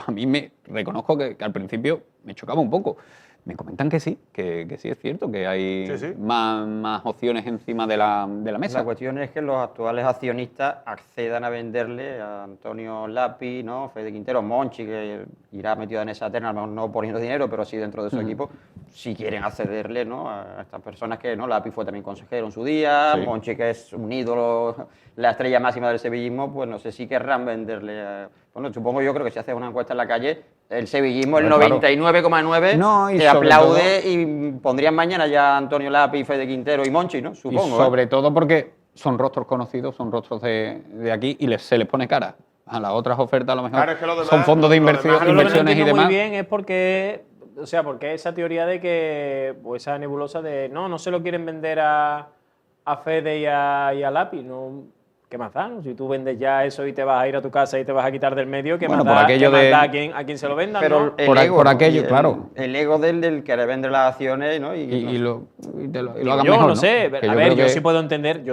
a mí me reconozco que al principio me chocaba un poco. Me comentan que sí es cierto, que hay Sí, sí. Más opciones encima de la mesa. La cuestión es que los actuales accionistas accedan a venderle a Antonio Lapi, ¿no? Fede Quintero, Monchi, que irá metido en esa terna, a lo mejor no poniendo dinero, pero sí dentro de su equipo, si quieren accederle, ¿no? A estas personas que, ¿no? Lapi fue también consejero en su día, Sí. Monchi, que es un ídolo, la estrella máxima del sevillismo, pues no sé si querrán venderle a... Bueno, supongo yo creo que si haces una encuesta en la calle, el sevillismo, el Claro. 99,9 No, y te sobre aplaude y pondrían mañana ya a Antonio Lapi, Fede Quintero y Monchi, ¿no? Supongo. Y sobre todo porque son rostros conocidos, son rostros de aquí y se les pone cara. A las otras ofertas a lo mejor Claro, es que lo demás- son fondos de lo inversión, demás- Yo lo que no inversiones y entiendo demás. muy bien es porque, o sea, porque esa teoría de que, o esa nebulosa de, no se lo quieren vender a Fede y a Lapi, no, ¿qué más da? ¿No? Si tú vendes ya eso y te vas a ir a tu casa y te vas a quitar del medio, ¿qué Bueno, más por da? aquello ¿Qué más de- da a quien se lo vendan? Pero ¿no? el Por ego, aquello, claro. El ego del que le vende las acciones, ¿no? Y lo Digo hagan yo mejor, no sé, Que a yo ver, creo yo que- sí puedo entender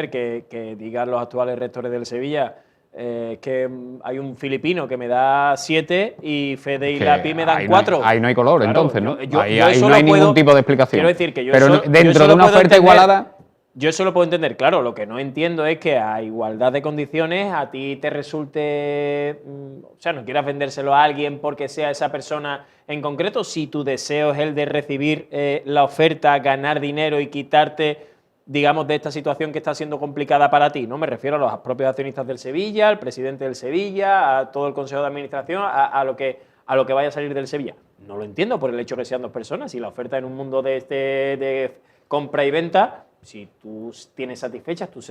que digan los actuales rectores del Sevilla que hay un filipino que me da 7 y Fede y que Lapi me dan ahí 4. ahí no hay color, Claro, entonces, ¿no? yo ahí eso no lo hay ningún puedo- tipo de explicación. Quiero decir que yo Pero eso- yo dentro eso de lo una puedo oferta entender. igualada... Yo eso lo puedo entender, claro, lo que no entiendo es que a igualdad de condiciones a ti te resulte, o sea, no quieras vendérselo a alguien porque sea esa persona en concreto, si tu deseo es el de recibir la oferta, ganar dinero y quitarte, digamos, de esta situación que está siendo complicada para ti, ¿no? Me refiero a los propios accionistas del Sevilla, al presidente del Sevilla, a todo el consejo de administración, a lo que vaya a salir del Sevilla. No lo entiendo por el hecho de que sean dos personas y la oferta en un mundo de compra y venta, si tú tienes satisfechas tus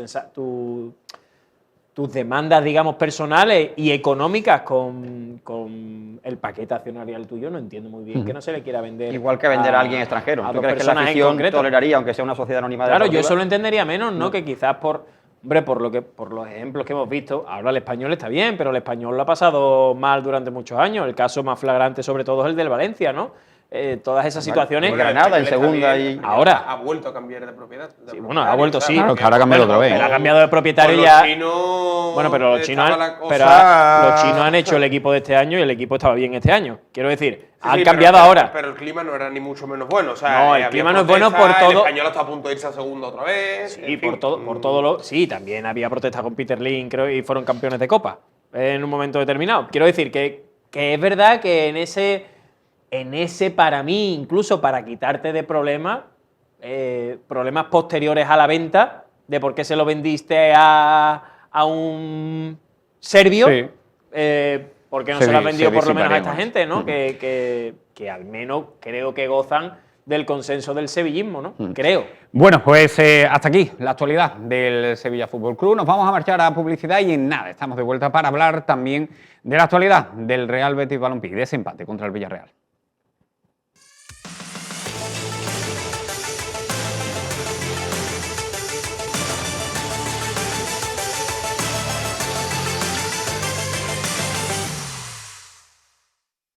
demandas, digamos, personales y económicas con el paquete accionarial tuyo, no entiendo muy bien que no se le quiera vender. Igual que vender a alguien extranjero. a ¿Tú dos crees que la personas en afición concreto. toleraría, aunque sea una sociedad anónima Claro, yo deportiva? eso lo entendería menos, ¿no? Que quizás por los ejemplos que hemos visto, ahora el Español está bien, pero el Español lo ha pasado mal durante muchos años. El caso más flagrante, sobre todo, es el del Valencia, ¿no? Todas esas situaciones. el Granada en segunda y... Ahora. Ha vuelto a cambiar de propiedad. Sí, bueno, ha vuelto, sí. Claro, que ahora ha cambiado otra vez. Él ha cambiado de propietario Con ya. los chinos Bueno, pero los chinos, estaba la cosa- los chinos han hecho el equipo de este año y el equipo estaba bien este año. Quiero decir, Sí, han sí, cambiado pero- ahora. Pero el clima no era ni mucho menos bueno. O sea, No, el había clima no es bueno protestas, por El todo- Español está a punto de irse a segundo otra vez. Sí, en fin. por todo lo. Sí, también había protestas con Peter Lim, creo, y fueron campeones de Copa en un momento determinado. Quiero decir que es verdad que en ese, para mí, incluso para quitarte de problemas posteriores a la venta, de por qué se lo vendiste a un serbio, Sí. ¿por qué no Se se lo has vi- vendido se por lo menos a esta visitaremos. gente, ¿no? Que al menos creo que gozan del consenso del sevillismo, ¿no? Creo. Bueno, pues hasta aquí la actualidad del Sevilla Fútbol Club. Nos vamos a marchar a publicidad y en nada, estamos de vuelta para hablar también de la actualidad del Real Betis Balompié y de ese empate contra el Villarreal.